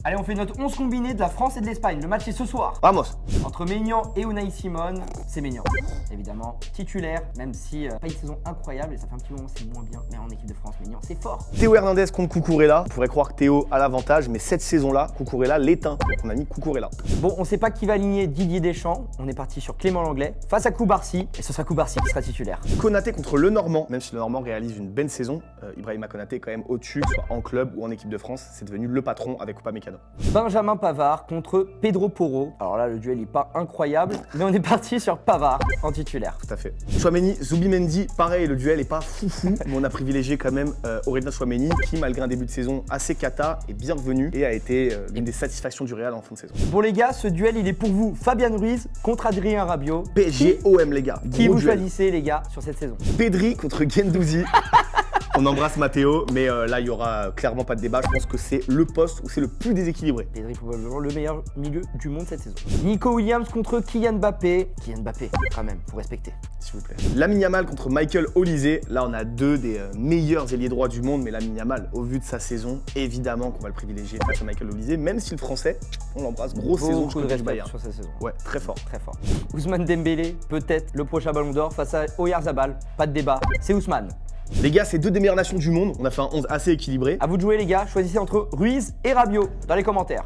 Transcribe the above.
Allez, on fait notre 11 combiné de la France et de l'Espagne. Le match est ce soir. Vamos. Entre Maignan et Unai Simon, c'est Maignan. Évidemment, titulaire, même si pas une saison incroyable et ça fait un petit moment c'est moins bien. Mais en équipe de France, Maignan, c'est fort. Théo Hernandez contre Cucurella. On pourrait croire que Théo a l'avantage, mais cette saison-là, Cucurella l'éteint. Donc on a mis Cucurella. Bon, on sait pas qui va aligner Didier Deschamps. On est parti sur Clément Langlais face à Koubarsi. Et ce sera Koubarsi qui sera titulaire. Konaté contre le Normand. Même si le Normand réalise une belle saison, Ibrahima Konaté est quand même au-dessus, soit en club ou en équipe de France. C'est devenu le patron avec Upamecano. Benjamin Pavard contre Pedro Porro. Alors là, le duel n'est pas incroyable, mais on est parti sur Pavard en titulaire. Tout à fait. Chouameni, Zubimendi, pareil, le duel est pas foufou, mais on a privilégié quand même Aurélien Chouameni, qui malgré un début de saison assez cata, est bien revenu et a été l'une des satisfactions du Real en fin de saison. Bon les gars, ce duel il est pour vous. Fabian Ruiz contre Adrien Rabiot. PSG OM les gars. Qui Gros vous duel. choisissez les gars sur cette saison? Pedri contre Guendouzi. On embrasse Matteo, mais là il y aura clairement pas de débat. Je pense que c'est le poste où c'est le plus déséquilibré. Pedri probablement le meilleur milieu du monde cette saison. Nico Williams contre Kylian Mbappé. Kylian Mbappé, quand même, faut respecter, s'il vous plaît. Lamine Yamal contre Michael Olise. Là on a deux des meilleurs ailiers droits du monde, mais Lamine Yamal, au vu de sa saison, évidemment qu'on va le privilégier face à Michael Olise, même si le français, on l'embrasse, grosse saison Beaucoup de du respect Bayern. sur cette saison. Ouais, très fort. Très fort. Ousmane Dembélé, peut-être le prochain Ballon d'Or face à Oyarzabal. Pas de débat, c'est Ousmane. Les gars, c'est deux des meilleures nations du monde. On a fait un 11 assez équilibré. À vous de jouer les gars, choisissez entre Ruiz et Rabiot dans les commentaires.